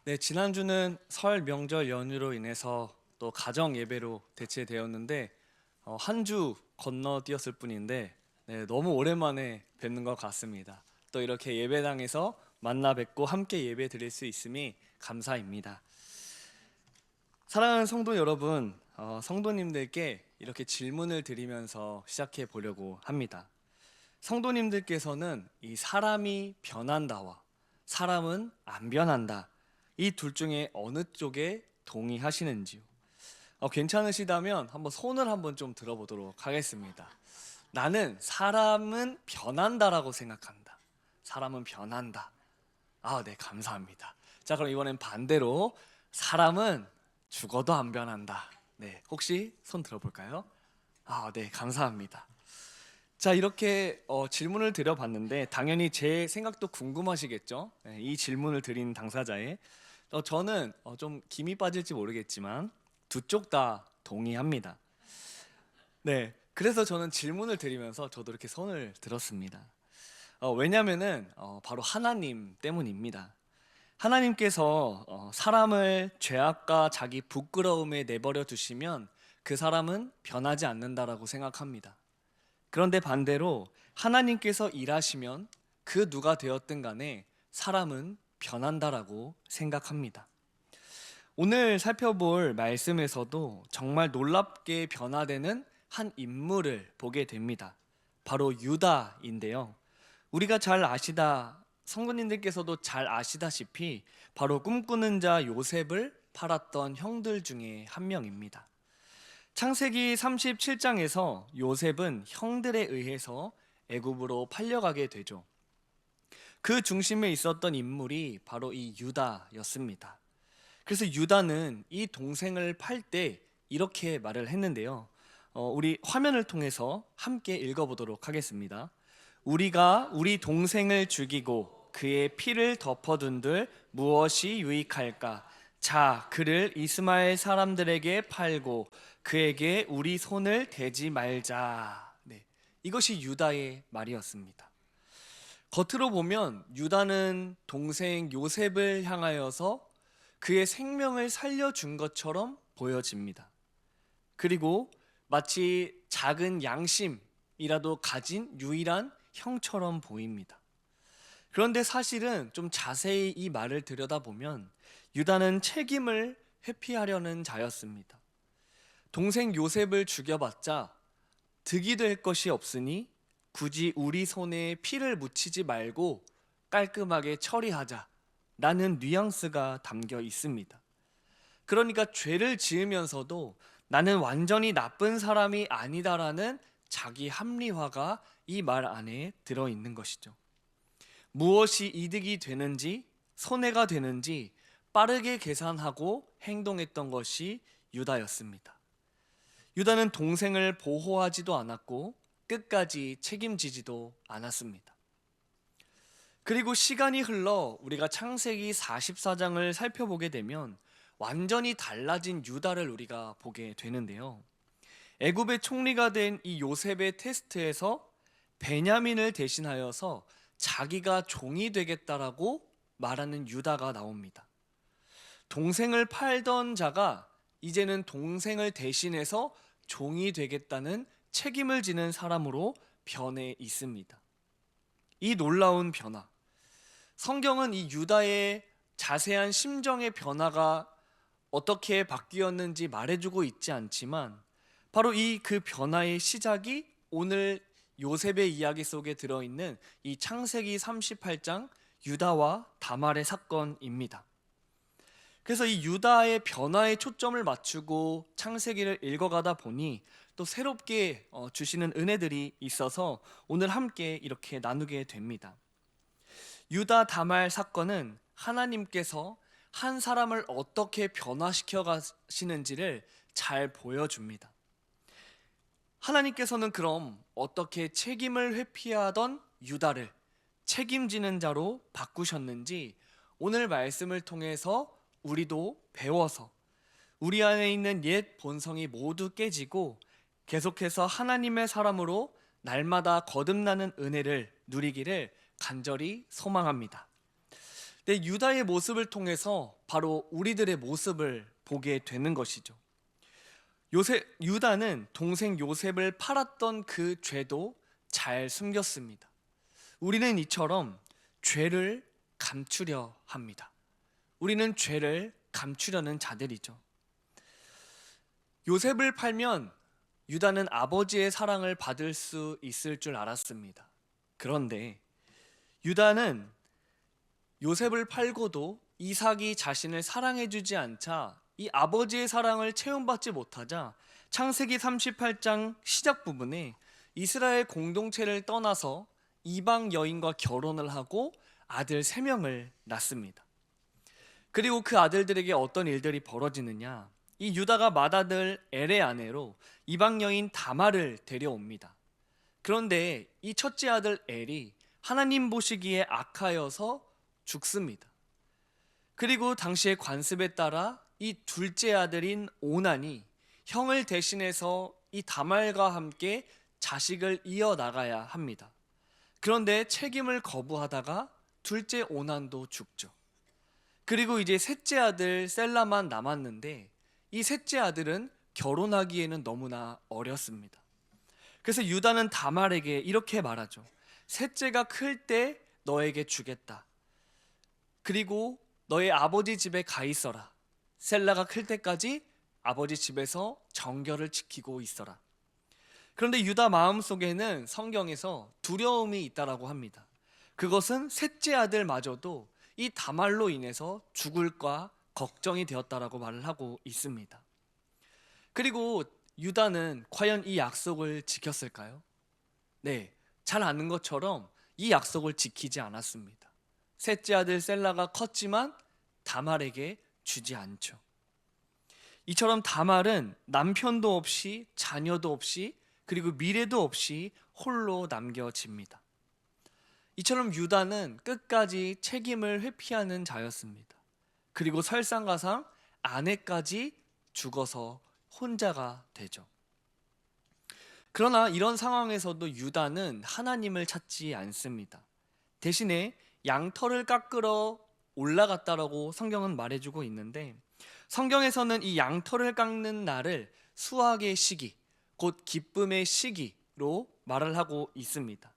네, 지난주는 설 명절 연휴로 인해서 또 가정 예배로 대체되었는데 한 주 건너뛰었을 뿐인데 네, 너무 오랜만에 뵙는 것 같습니다. 또 이렇게 예배당에서 만나 뵙고 함께 예배 드릴 수 있음이 감사입니다. 사랑하는 성도 여러분, 성도님들께 이렇게 질문을 드리면서 시작해 보려고 합니다. 성도님들께서는 이 사람이 변한다와 사람은 안 변한다, 이 둘 중에 어느 쪽에 동의하시는지요? 괜찮으시다면 한번 손을 한번 좀 들어보도록 하겠습니다. 나는 사람은 변한다라고 생각한다. 사람은 변한다. 아, 네, 감사합니다. 자, 그럼 이번엔 반대로 사람은 죽어도 안 변한다. 네, 혹시 손 들어볼까요? 아, 네, 감사합니다. 자, 이렇게 질문을 드려봤는데 당연히 제 생각도 궁금하시겠죠? 네, 이 질문을 드린 당사자의 저는 좀 김이 빠질지 모르겠지만 두 쪽 다 동의합니다. 네, 그래서 저는 질문을 드리면서 저도 이렇게 손을 들었습니다. 왜냐면은 바로 하나님 때문입니다. 하나님께서 사람을 죄악과 자기 부끄러움에 내버려 두시면 그 사람은 변하지 않는다라고 생각합니다. 그런데 반대로 하나님께서 일하시면 그 누가 되었든 간에 사람은 변한다라고 생각합니다. 오늘 살펴볼 말씀에서도 정말 놀랍게 변화되는 한 인물을 보게 됩니다. 바로 유다인데요. 우리가 잘 아시다, 성도님들께서도 잘 아시다시피 바로 꿈꾸는 자 요셉을 팔았던 형들 중에 한 명입니다. 창세기 37장에서 요셉은 형들에 의해서 애굽으로 팔려가게 되죠. 그 중심에 있었던 인물이 바로 이 유다였습니다. 그래서 유다는 이 동생을 팔 때 이렇게 말을 했는데요. 우리 화면을 통해서 함께 읽어보도록 하겠습니다. 우리가 우리 동생을 죽이고 그의 피를 덮어둔들 무엇이 유익할까? 자, 그를 이스마엘 사람들에게 팔고 그에게 우리 손을 대지 말자. 네, 이것이 유다의 말이었습니다. 겉으로 보면 유다는 동생 요셉을 향하여서 그의 생명을 살려준 것처럼 보여집니다. 그리고 마치 작은 양심이라도 가진 유일한 형처럼 보입니다. 그런데 사실은 좀 자세히 이 말을 들여다보면 유다는 책임을 회피하려는 자였습니다. 동생 요셉을 죽여봤자 득이 될 것이 없으니 굳이 우리 손에 피를 묻히지 말고 깔끔하게 처리하자 라는 뉘앙스가 담겨 있습니다. 그러니까 죄를 지으면서도 나는 완전히 나쁜 사람이 아니다라는 자기 합리화가 이 말 안에 들어있는 것이죠. 무엇이 이득이 되는지 손해가 되는지 빠르게 계산하고 행동했던 것이 유다였습니다. 유다는 동생을 보호하지도 않았고 끝까지 책임지지도 않았습니다. 그리고 시간이 흘러 우리가 창세기 44장을 살펴보게 되면 완전히 달라진 유다를 우리가 보게 되는데요. 애굽의 총리가 된 이 요셉의 테스트에서 베냐민을 대신하여서 자기가 종이 되겠다라고 말하는 유다가 나옵니다. 동생을 팔던 자가 이제는 동생을 대신해서 종이 되겠다는 책임을 지는 사람으로 변해 있습니다. 이 놀라운 변화, 성경은 이 유다의 자세한 심정의 변화가 어떻게 바뀌었는지 말해주고 있지 않지만 바로 이 그 변화의 시작이 오늘 요셉의 이야기 속에 들어있는 이 창세기 38장 유다와 다말의 사건입니다. 그래서 이 유다의 변화에 초점을 맞추고 창세기를 읽어가다 보니 또 새롭게 주시는 은혜들이 있어서 오늘 함께 이렇게 나누게 됩니다. 유다 다말 사건은 하나님께서 한 사람을 어떻게 변화시켜 가시는지를 잘 보여줍니다. 하나님께서는 그럼 어떻게 책임을 회피하던 유다를 책임지는 자로 바꾸셨는지 오늘 말씀을 통해서 우리도 배워서 우리 안에 있는 옛 본성이 모두 깨지고 계속해서 하나님의 사람으로 날마다 거듭나는 은혜를 누리기를 간절히 소망합니다. 근데 유다의 모습을 통해서 바로 우리들의 모습을 보게 되는 것이죠. 유다는 동생 요셉을 팔았던 그 죄도 잘 숨겼습니다. 우리는 이처럼 죄를 감추려 합니다. 우리는 죄를 감추려는 자들이죠. 요셉을 팔면 유다는 아버지의 사랑을 받을 수 있을 줄 알았습니다. 그런데 유다는 요셉을 팔고도 이삭이 자신을 사랑해주지 않자 이 아버지의 사랑을 체험받지 못하자 창세기 38장 시작 부분에 이스라엘 공동체를 떠나서 이방 여인과 결혼을 하고 아들 3명을 낳습니다. 그리고 그 아들들에게 어떤 일들이 벌어지느냐, 이 유다가 맏아들 엘의 아내로 이방 여인 다말을 데려옵니다. 그런데 이 첫째 아들 엘이 하나님 보시기에 악하여서 죽습니다. 그리고 당시의 관습에 따라 이 둘째 아들인 오난이 형을 대신해서 이 다말과 함께 자식을 이어나가야 합니다. 그런데 책임을 거부하다가 둘째 오난도 죽죠. 그리고 이제 셋째 아들 셀라만 남았는데 이 셋째 아들은 결혼하기에는 너무나 어렸습니다. 그래서 유다는 다말에게 이렇게 말하죠. 셋째가 클 때 너에게 주겠다. 그리고 너의 아버지 집에 가 있어라. 셀라가 클 때까지 아버지 집에서 정결을 지키고 있어라. 그런데 유다 마음속에는 성경에서 두려움이 있다라고 합니다. 그것은 셋째 아들마저도 이 다말로 인해서 죽을까 걱정이 되었다라고 말을 하고 있습니다. 그리고 유다는 과연 이 약속을 지켰을까요? 네, 잘 아는 것처럼 이 약속을 지키지 않았습니다. 셋째 아들 셀라가 컸지만 다말에게 주지 않죠. 이처럼 다말은 남편도 없이 자녀도 없이 그리고 미래도 없이 홀로 남겨집니다. 이처럼 유다는 끝까지 책임을 회피하는 자였습니다. 그리고 설상가상 아내까지 죽어서 혼자가 되죠. 그러나 이런 상황에서도 유다는 하나님을 찾지 않습니다. 대신에 양털을 깎으러 올라갔다라고 성경은 말해주고 있는데, 성경에서는 이 양털을 깎는 날을 수확의 시기, 곧 기쁨의 시기로 말을 하고 있습니다.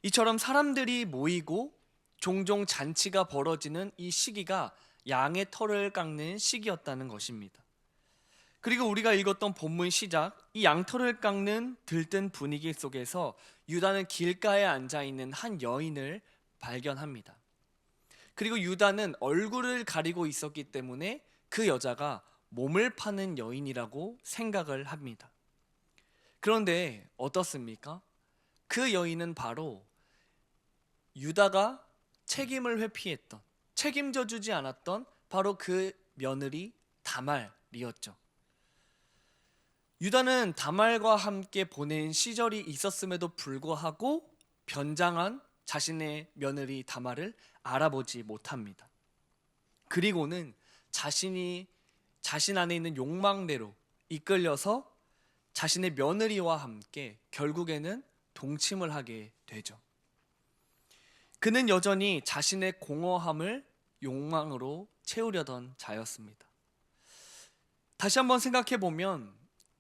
이처럼 사람들이 모이고 종종 잔치가 벌어지는 이 시기가 양의 털을 깎는 시기였다는 것입니다. 그리고 우리가 읽었던 본문 시작, 이 양털을 깎는 들뜬 분위기 속에서 유다는 길가에 앉아있는 한 여인을 발견합니다. 그리고 유다는 얼굴을 가리고 있었기 때문에 그 여자가 몸을 파는 여인이라고 생각을 합니다. 그런데 어떻습니까? 그 여인은 바로 유다가 책임을 회피했던, 책임져 주지 않았던 바로 그 며느리 다말이었죠. 유다는 다말과 함께 보낸 시절이 있었음에도 불구하고 변장한 자신의 며느리 다말을 알아보지 못합니다. 그리고는 자신 안에 있는 욕망대로 이끌려서 자신의 며느리와 함께 결국에는 동침을 하게 되죠. 그는 여전히 자신의 공허함을 욕망으로 채우려던 자였습니다. 다시 한번 생각해 보면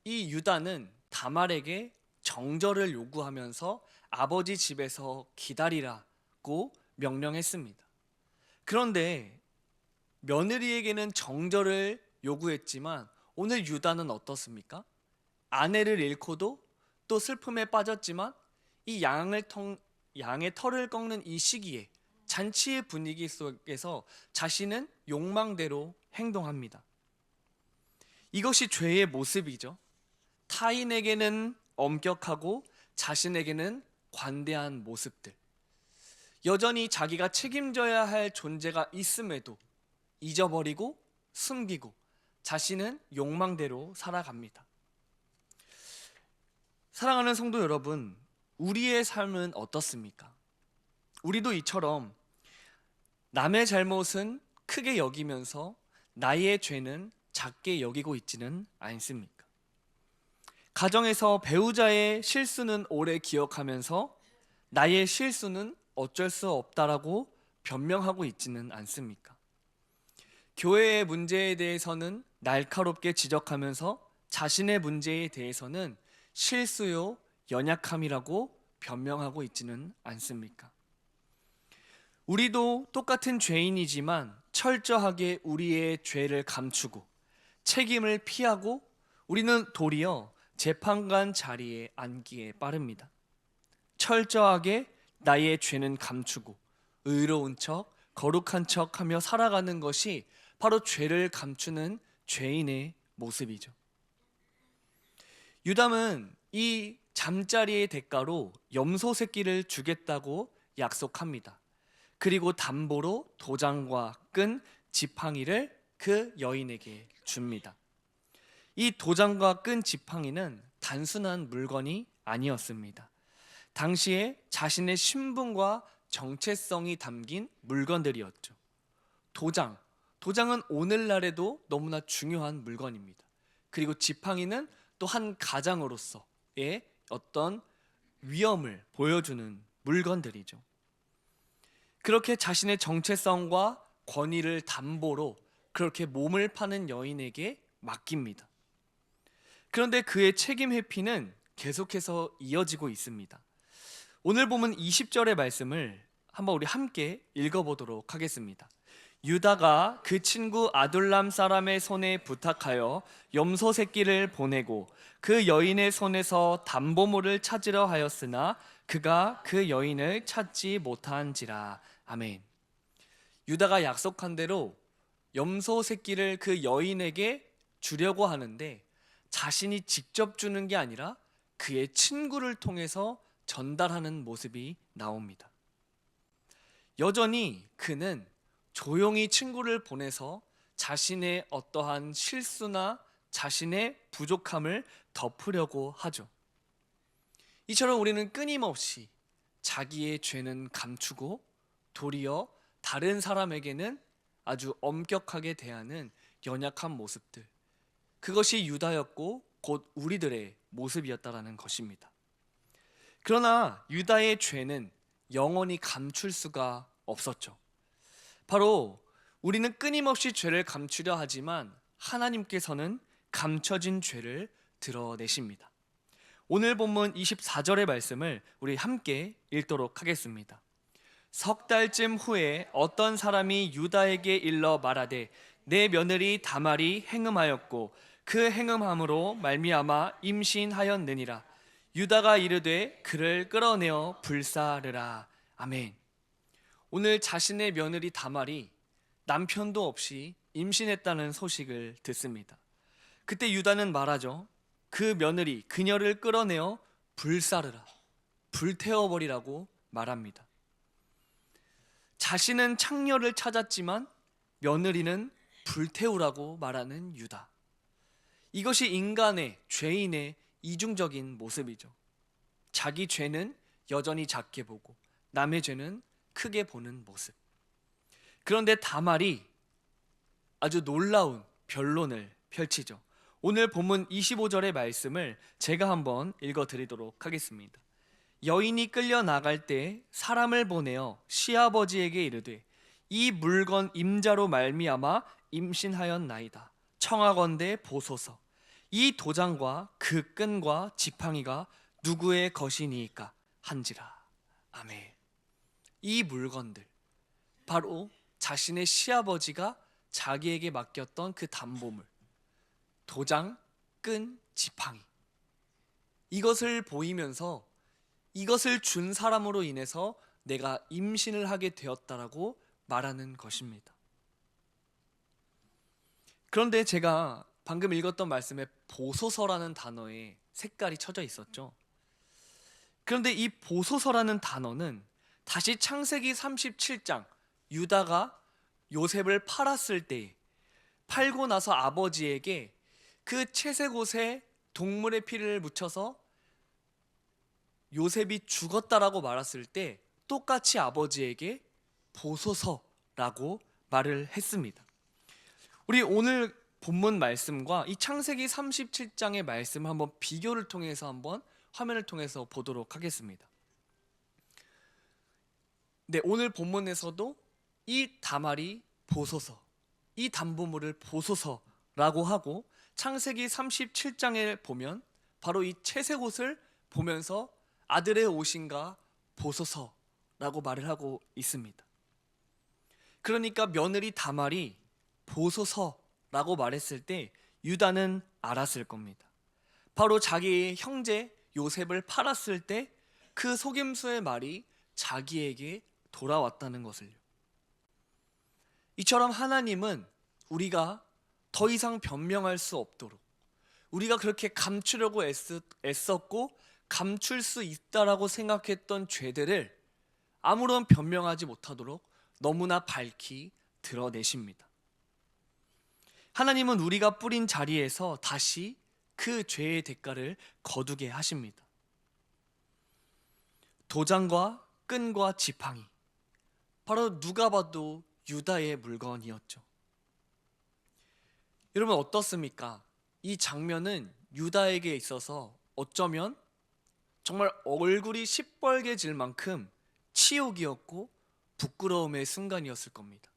이 유다는 다말에게 정절을 요구하면서 아버지 집에서 기다리라고 명령했습니다. 그런데 며느리에게는 정절을 요구했지만 오늘 유다는 어떻습니까? 아내를 잃고도 또 슬픔에 빠졌지만 이 양의 털을 꺾는 이 시기에 잔치의 분위기 속에서 자신은 욕망대로 행동합니다. 이것이 죄의 모습이죠. 타인에게는 엄격하고 자신에게는 관대한 모습들. 여전히 자기가 책임져야 할 존재가 있음에도 잊어버리고 숨기고 자신은 욕망대로 살아갑니다. 사랑하는 성도 여러분, 우리의 삶은 어떻습니까? 우리도 이처럼 남의 잘못은 크게 여기면서 나의 죄는 작게 여기고 있지는 않습니까? 가정에서 배우자의 실수는 오래 기억하면서 나의 실수는 어쩔 수 없다라고 변명하고 있지는 않습니까? 교회의 문제에 대해서는 날카롭게 지적하면서 자신의 문제에 대해서는 실수요, 연약함이라고 변명하고 있지는 않습니까? 우리도 똑같은 죄인이지만 철저하게 우리의 죄를 감추고 책임을 피하고 우리는 도리어 재판관 자리에 앉기에 빠릅니다. 철저하게 나의 죄는 감추고 의로운 척, 거룩한 척 하며 살아가는 것이 바로 죄를 감추는 죄인의 모습이죠. 유담은 이 잠자리의 대가로 염소 새끼를 주겠다고 약속합니다. 그리고 담보로 도장과 끈, 지팡이를 그 여인에게 줍니다. 이 도장과 끈, 지팡이는 단순한 물건이 아니었습니다. 당시에 자신의 신분과 정체성이 담긴 물건들이었죠. 도장은 오늘날에도 너무나 중요한 물건입니다. 그리고 지팡이는 또 한 가장으로서의 어떤 위엄을 보여주는 물건들이죠. 그렇게 자신의 정체성과 권위를 담보로 그렇게 몸을 파는 여인에게 맡깁니다. 그런데 그의 책임 회피는 계속해서 이어지고 있습니다. 오늘 보면 20절의 말씀을 한번 우리 함께 읽어보도록 하겠습니다. 유다가 그 친구 아둘람 사람의 손에 부탁하여 염소 새끼를 보내고 그 여인의 손에서 담보물을 찾으려 하였으나 그가 그 여인을 찾지 못한지라. 아멘. 유다가 약속한 대로 염소 새끼를 그 여인에게 주려고 하는데 자신이 직접 주는 게 아니라 그의 친구를 통해서 전달하는 모습이 나옵니다. 여전히 그는 조용히 친구를 보내서 자신의 어떠한 실수나 자신의 부족함을 덮으려고 하죠. 이처럼 우리는 끊임없이 자기의 죄는 감추고 도리어 다른 사람에게는 아주 엄격하게 대하는 연약한 모습들, 그것이 유다였고 곧 우리들의 모습이었다라는 것입니다. 그러나 유다의 죄는 영원히 감출 수가 없었죠. 바로 우리는 끊임없이 죄를 감추려 하지만 하나님께서는 감춰진 죄를 드러내십니다. 오늘 본문 24절의 말씀을 우리 함께 읽도록 하겠습니다. 석 달쯤 후에 어떤 사람이 유다에게 일러 말하되 내 며느리 다말이 행음하였고 그 행음함으로 말미암아 임신하였느니라. 유다가 이르되 그를 끌어내어 불사르라. 아멘. 오늘 자신의 며느리 다말이 남편도 없이 임신했다는 소식을 듣습니다. 그때 유다는 말하죠. 그 며느리 그녀를 끌어내어 불사르라, 불태워버리라고 말합니다. 자신은 창녀를 찾았지만 며느리는 불태우라고 말하는 유다. 이것이 인간의, 죄인의 이중적인 모습이죠. 자기 죄는 여전히 작게 보고 남의 죄는 크게 보는 모습. 그런데 다말이 아주 놀라운 변론을 펼치죠. 오늘 본문 25절의 말씀을 제가 한번 읽어드리도록 하겠습니다. 여인이 끌려 나갈 때 사람을 보내어 시아버지에게 이르되 이 물건 임자로 말미암아 임신하였나이다. 청하건대 보소서. 이 도장과 그 끈과 지팡이가 누구의 것이니까 한지라. 아멘. 이 물건들, 바로 자신의 시아버지가 자기에게 맡겼던 그 담보물, 도장, 끈, 지팡이, 이것을 보이면서 이것을 준 사람으로 인해서 내가 임신을 하게 되었다라고 말하는 것입니다. 그런데 제가 방금 읽었던 말씀에 보소서라는 단어에 색깔이 쳐져 있었죠. 그런데 이 보소서라는 단어는 다시 창세기 37장 유다가 요셉을 팔았을 때, 팔고 나서 아버지에게 그 채색 옷에 동물의 피를 묻혀서 요셉이 죽었다라고 말했을 때 똑같이 아버지에게 보소서라고 말을 했습니다. 우리 오늘 본문 말씀과 이 창세기 37장의 말씀 한번 비교를 통해서 한번 화면을 통해서 보도록 하겠습니다. 네, 오늘 본문에서도 이 다말이 보소서, 이 담보물을 보소서라고 하고 창세기 37장에 보면 바로 이 채색 옷을 보면서 아들의 옷인가 보소서라고 말을 하고 있습니다. 그러니까 며느리 다말이 보소서라고 말했을 때 유다는 알았을 겁니다. 바로 자기의 형제 요셉을 팔았을 때 그 속임수의 말이 자기에게 돌아왔다는 것을요. 이처럼 하나님은 우리가 더 이상 변명할 수 없도록, 우리가 그렇게 감추려고 애썼고 감출 수 있다라고 생각했던 죄들을 아무런 변명하지 못하도록 너무나 밝히 드러내십니다. 하나님은 우리가 뿌린 자리에서 다시 그 죄의 대가를 거두게 하십니다. 도장과 끈과 지팡이, 바로 누가 봐도 유다의 물건이었죠. 여러분 어떻습니까? 이 장면은 유다에게 있어서 어쩌면 정말 얼굴이 시뻘개질 만큼 치욕이었고 부끄러움의 순간이었을 겁니다.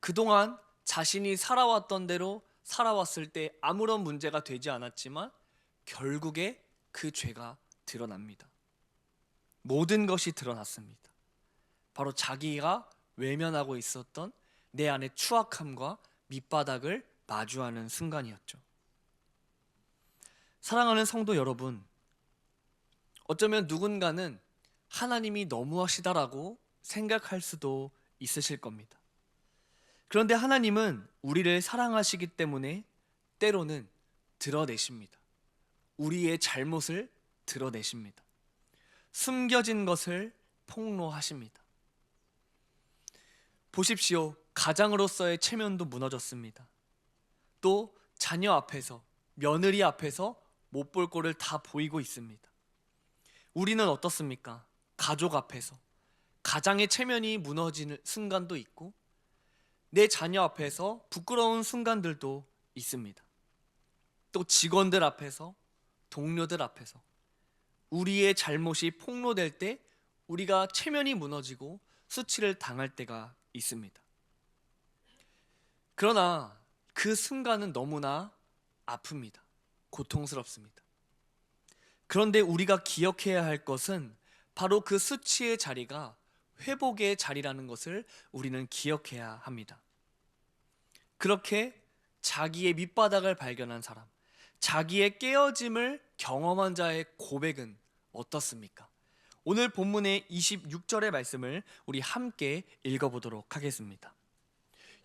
그동안 자신이 살아왔던 대로 살아왔을 때 아무런 문제가 되지 않았지만 결국에 그 죄가 드러납니다. 모든 것이 드러났습니다. 바로 자기가 외면하고 있었던 내 안의 추악함과 밑바닥을 마주하는 순간이었죠. 사랑하는 성도 여러분, 어쩌면 누군가는 하나님이 너무하시다라고 생각할 수도 있으실 겁니다. 그런데 하나님은 우리를 사랑하시기 때문에 때로는 드러내십니다. 우리의 잘못을 드러내십니다. 숨겨진 것을 폭로하십니다. 보십시오. 가장으로서의 체면도 무너졌습니다. 또 자녀 앞에서, 며느리 앞에서 못 볼 꼴을 다 보이고 있습니다. 우리는 어떻습니까? 가족 앞에서 가장의 체면이 무너지는 순간도 있고 내 자녀 앞에서 부끄러운 순간들도 있습니다. 또 직원들 앞에서, 동료들 앞에서 우리의 잘못이 폭로될 때 우리가 체면이 무너지고 수치를 당할 때가 있습니다. 그러나 그 순간은 너무나 아픕니다. 고통스럽습니다. 그런데 우리가 기억해야 할 것은 바로 그 수치의 자리가 회복의 자리라는 것을 우리는 기억해야 합니다. 그렇게 자기의 밑바닥을 발견한 사람, 자기의 깨어짐을 경험한 자의 고백은 어떻습니까? 오늘 본문의 26절의 말씀을 우리 함께 읽어보도록 하겠습니다.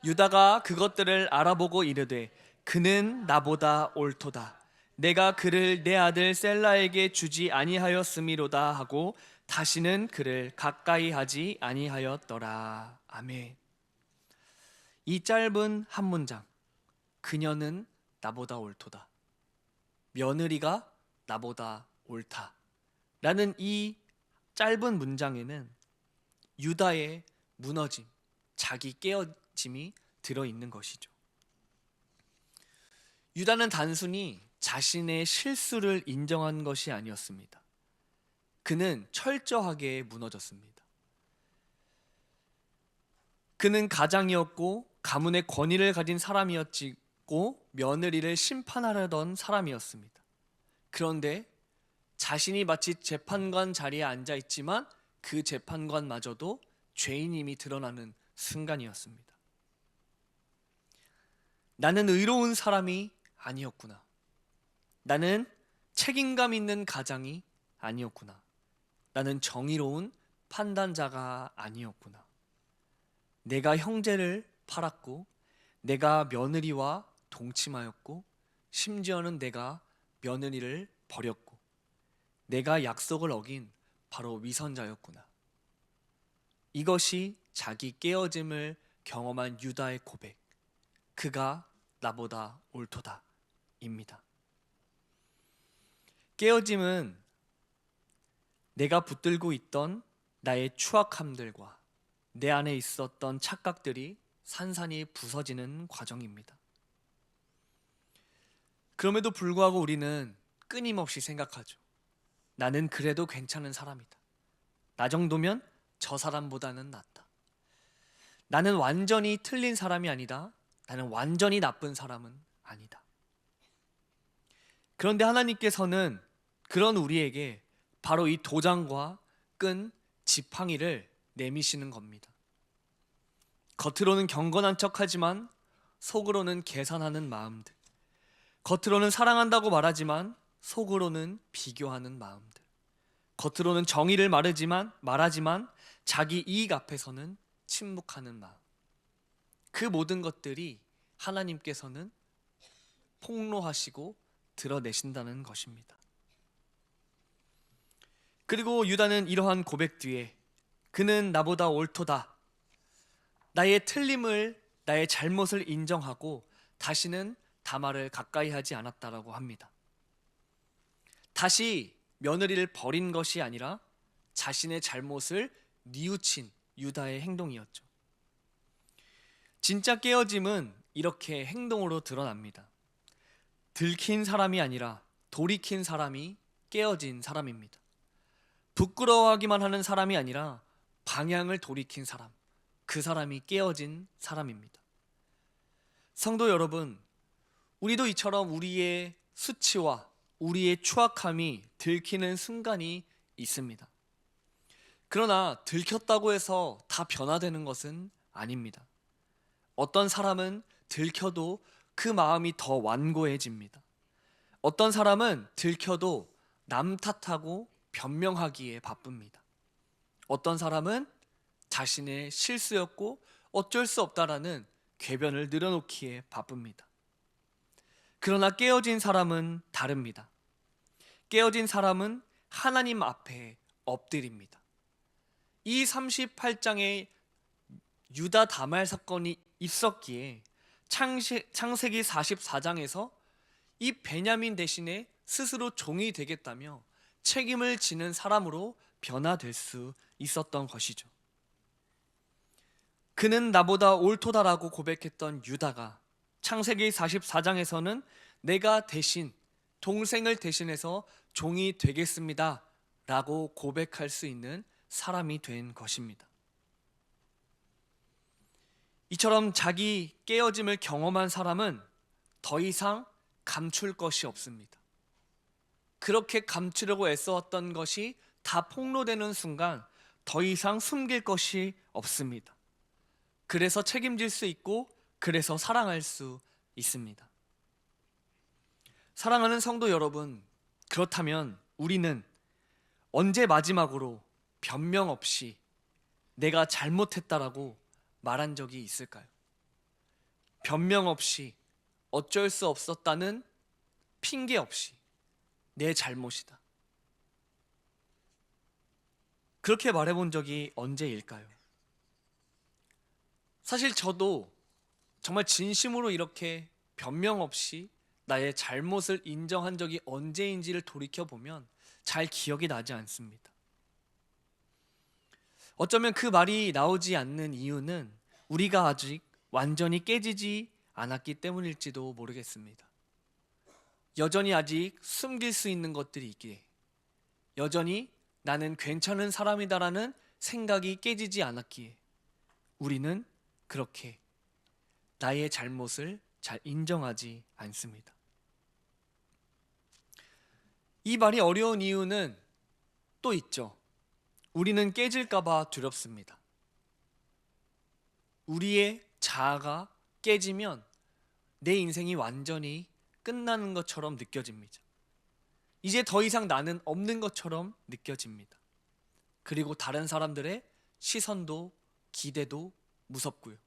유다가 그것들을 알아보고 이르되 그는 나보다 옳도다. 내가 그를 내 아들 셀라에게 주지 아니하였음이로다 하고 다시는 그를 가까이 하지 아니하였더라. 아멘. 이 짧은 한 문장, 그녀는 나보다 옳도다, 며느리가 나보다 옳다 라는 이 짧은 문장에는 유다의 무너짐, 자기 깨어짐이 들어있는 것이죠. 유다는 단순히 자신의 실수를 인정한 것이 아니었습니다. 그는 철저하게 무너졌습니다. 그는 가장이었고 가문의 권위를 가진 사람이었고 며느리를 심판하려던 사람이었습니다. 그런데 자신이 마치 재판관 자리에 앉아 있지만 그 재판관마저도 죄인임이 드러나는 순간이었습니다. 나는 의로운 사람이 아니었구나. 나는 책임감 있는 가장이 아니었구나. 나는 정의로운 판단자가 아니었구나. 내가 형제를 팔았고 내가 며느리와 동침하였고 심지어는 내가 며느리를 버렸고 내가 약속을 어긴 바로 위선자였구나. 이것이 자기 깨어짐을 경험한 유다의 고백, 그가 나보다 옳도다 입니다. 깨어짐은 내가 붙들고 있던 나의 추악함들과 내 안에 있었던 착각들이 산산이 부서지는 과정입니다. 그럼에도 불구하고 우리는 끊임없이 생각하죠. 나는 그래도 괜찮은 사람이다. 나 정도면 저 사람보다는 낫다. 나는 완전히 틀린 사람이 아니다. 나는 완전히 나쁜 사람은 아니다. 그런데 하나님께서는 그런 우리에게 바로 이 도장과 끈 지팡이를 내미시는 겁니다. 겉으로는 경건한 척하지만 속으로는 계산하는 마음들, 겉으로는 사랑한다고 말하지만 속으로는 비교하는 마음들, 겉으로는 정의를 말하지만 자기 이익 앞에서는 침묵하는 마음, 그 모든 것들이 하나님께서는 폭로하시고 드러내신다는 것입니다. 그리고 유다는 이러한 고백 뒤에 그는 나보다 옳도다, 나의 틀림을, 나의 잘못을 인정하고 다시는 다말을 가까이 하지 않았다라고 합니다. 다시 며느리를 버린 것이 아니라 자신의 잘못을 뉘우친 유다의 행동이었죠. 진짜 깨어짐은 이렇게 행동으로 드러납니다. 들킨 사람이 아니라 돌이킨 사람이 깨어진 사람입니다. 부끄러워하기만 하는 사람이 아니라 방향을 돌이킨 사람, 그 사람이 깨어진 사람입니다. 성도 여러분, 우리도 이처럼 우리의 수치와 우리의 추악함이 들키는 순간이 있습니다. 그러나 들켰다고 해서 다 변화되는 것은 아닙니다. 어떤 사람은 들켜도 그 마음이 더 완고해집니다. 어떤 사람은 들켜도 남 탓하고 변명하기에 바쁩니다. 어떤 사람은 자신의 실수였고 어쩔 수 없다라는 궤변을 늘어놓기에 바쁩니다. 그러나 깨어진 사람은 다릅니다. 깨어진 사람은 하나님 앞에 엎드립니다. 이 38장에 유다 다말 사건이 있었기에 창세기 44장에서 이 베냐민 대신에 스스로 종이 되겠다며 책임을 지는 사람으로 변화될 수 있었던 것이죠. 그는 나보다 옳도다라고 고백했던 유다가 창세기 44장에서는 내가 대신 동생을 대신해서 종이 되겠습니다 라고 고백할 수 있는 사람이 된 것입니다. 이처럼 자기 깨어짐을 경험한 사람은 더 이상 감출 것이 없습니다. 그렇게 감추려고 애써왔던 것이 다 폭로되는 순간 더 이상 숨길 것이 없습니다. 그래서 책임질 수 있고 그래서 사랑할 수 있습니다. 사랑하는 성도 여러분, 그렇다면 우리는 언제 마지막으로 변명 없이 내가 잘못했다라고 말한 적이 있을까요? 변명 없이 어쩔 수 없었다는 핑계 없이 내 잘못이다, 그렇게 말해본 적이 언제일까요? 사실 저도 정말 진심으로 이렇게 변명 없이 나의 잘못을 인정한 적이 언제인지를 돌이켜보면 잘 기억이 나지 않습니다. 어쩌면 그 말이 나오지 않는 이유는 우리가 아직 완전히 깨지지 않았기 때문일지도 모르겠습니다. 여전히 아직 숨길 수 있는 것들이 있기에, 여전히 나는 괜찮은 사람이다라는 생각이 깨지지 않았기에 우리는 그렇게 나의 잘못을 잘 인정하지 않습니다. 이 말이 어려운 이유는 또 있죠. 우리는 깨질까봐 두렵습니다. 우리의 자아가 깨지면 내 인생이 완전히 끝나는 것처럼 느껴집니다. 이제 더 이상 나는 없는 것처럼 느껴집니다. 그리고 다른 사람들의 시선도 기대도 무섭고요.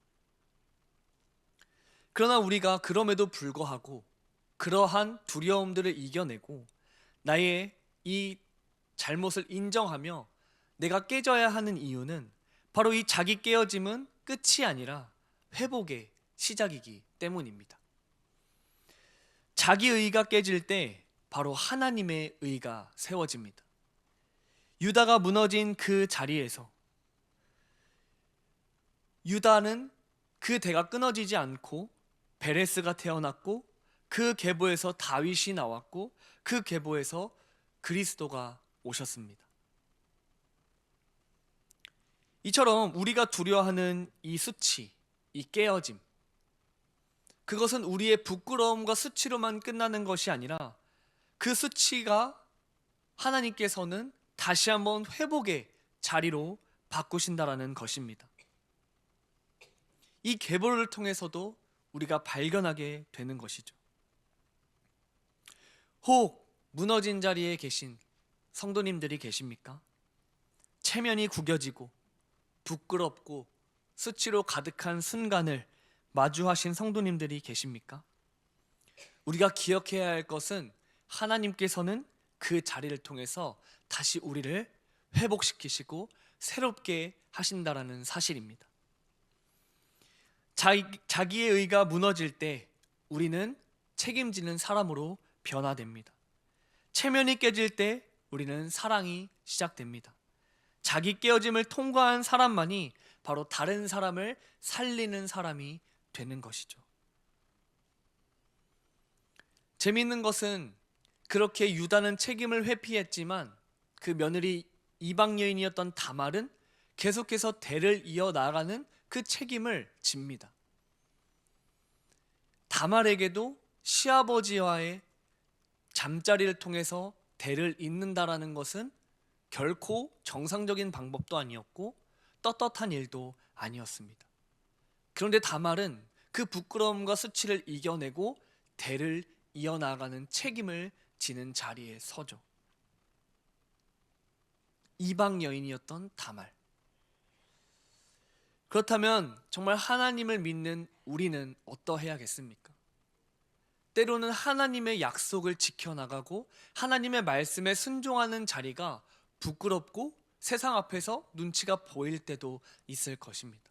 그러나 우리가 그럼에도 불구하고 그러한 두려움들을 이겨내고 나의 이 잘못을 인정하며 내가 깨져야 하는 이유는 바로 이 자기 깨어짐은 끝이 아니라 회복의 시작이기 때문입니다. 자기 의가 깨질 때 바로 하나님의 의가 세워집니다. 유다가 무너진 그 자리에서 유다는 그 대가 끊어지지 않고 베레스가 태어났고, 그 계보에서 다윗이 나왔고, 그 계보에서 그리스도가 오셨습니다. 이처럼 우리가 두려워하는 이 수치, 이 깨어짐, 그것은 우리의 부끄러움과 수치로만 끝나는 것이 아니라 그 수치가 하나님께서는 다시 한번 회복의 자리로 바꾸신다라는 것입니다. 이 계보를 통해서도 우리가 발견하게 되는 것이죠. 혹 무너진 자리에 계신 성도님들이 계십니까? 체면이 구겨지고 부끄럽고 수치로 가득한 순간을 마주하신 성도님들이 계십니까? 우리가 기억해야 할 것은 하나님께서는 그 자리를 통해서 다시 우리를 회복시키시고 새롭게 하신다라는 사실입니다. 자기의 의가 무너질 때 우리는 책임지는 사람으로 변화됩니다. 체면이 깨질 때 우리는 사랑이 시작됩니다. 자기 깨어짐을 통과한 사람만이 바로 다른 사람을 살리는 사람이 되는 것이죠. 재미있는 것은 그렇게 유다는 책임을 회피했지만 그 며느리 이방 여인이었던 다말은 계속해서 대를 이어나가는 그 책임을 집니다. 다말에게도 시아버지와의 잠자리를 통해서 대를 잇는다라는 것은 결코 정상적인 방법도 아니었고 떳떳한 일도 아니었습니다. 그런데 다말은 그 부끄러움과 수치를 이겨내고 대를 이어나가는 책임을 지는 자리에 서죠. 이방 여인이었던 다말. 그렇다면 정말 하나님을 믿는 우리는 어떠해야겠습니까? 때로는 하나님의 약속을 지켜나가고 하나님의 말씀에 순종하는 자리가 부끄럽고 세상 앞에서 눈치가 보일 때도 있을 것입니다.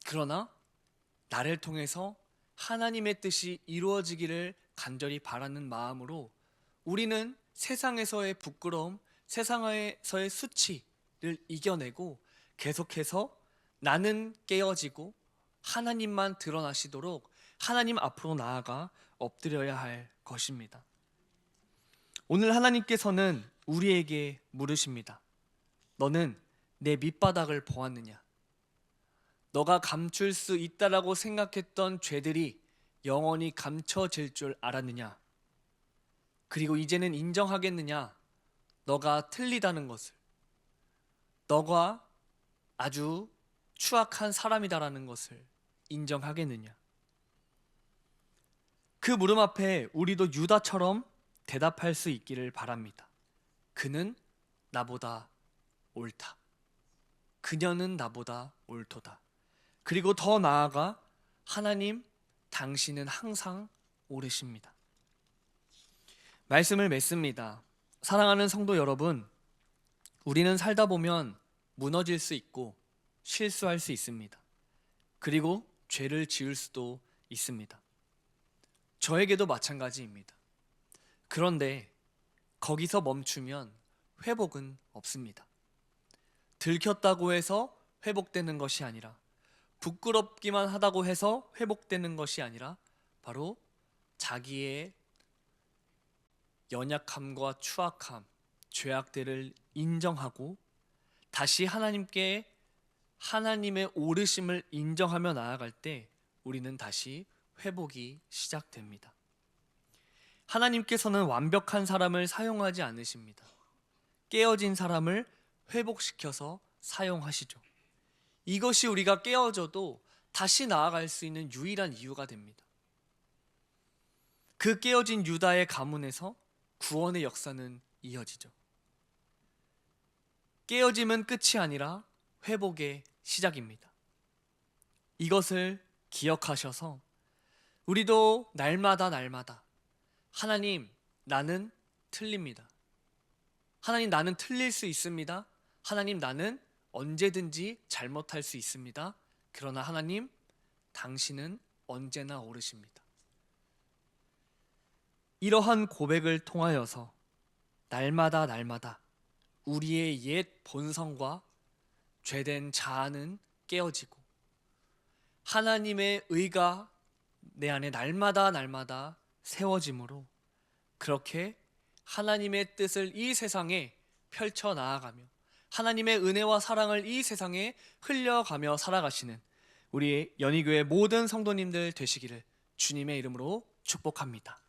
그러나 나를 통해서 하나님의 뜻이 이루어지기를 간절히 바라는 마음으로 우리는 세상에서의 부끄러움, 세상에서의 수치를 이겨내고 계속해서 나는 깨어지고 하나님만 드러나시도록 하나님 앞으로 나아가 엎드려야 할 것입니다. 오늘 하나님께서는 우리에게 물으십니다. 너는 내 밑바닥을 보았느냐? 너가 감출 수 있다라고 생각했던 죄들이 영원히 감춰질 줄 알았느냐? 그리고 이제는 인정하겠느냐? 너가 틀리다는 것을, 너가 아주 추악한 사람이다라는 것을 인정하겠느냐? 그 물음 앞에 우리도 유다처럼 대답할 수 있기를 바랍니다. 그는 나보다 옳다. 그녀는 나보다 옳도다. 그리고 더 나아가 하나님, 당신은 항상 옳으십니다. 말씀을 맺습니다. 사랑하는 성도 여러분, 우리는 살다 보면 무너질 수 있고 실수할 수 있습니다. 그리고 죄를 지을 수도 있습니다. 저에게도 마찬가지입니다. 그런데 거기서 멈추면 회복은 없습니다. 들켰다고 해서 회복되는 것이 아니라, 부끄럽기만 하다고 해서 회복되는 것이 아니라 바로 자기의 연약함과 추악함, 죄악들을 인정하고 다시 하나님께 하나님의 옳으심을 인정하며 나아갈 때 우리는 다시 회복이 시작됩니다. 하나님께서는 완벽한 사람을 사용하지 않으십니다. 깨어진 사람을 회복시켜서 사용하시죠. 이것이 우리가 깨어져도 다시 나아갈 수 있는 유일한 이유가 됩니다. 그 깨어진 유다의 가문에서 구원의 역사는 이어지죠. 깨어짐은 끝이 아니라 회복의 시작입니다. 이것을 기억하셔서 우리도 날마다 하나님, 나는 틀립니다. 하나님, 나는 틀릴 수 있습니다. 하나님, 나는 언제든지 잘못할 수 있습니다. 그러나 하나님, 당신은 언제나 옳으십니다. 이러한 고백을 통하여서 날마다 우리의 옛 본성과 죄된 자아는 깨어지고 하나님의 의가 내 안에 날마다 세워짐으로 그렇게 하나님의 뜻을 이 세상에 펼쳐 나아가며 하나님의 은혜와 사랑을 이 세상에 흘려가며 살아가시는 우리 연희교회 모든 성도님들 되시기를 주님의 이름으로 축복합니다.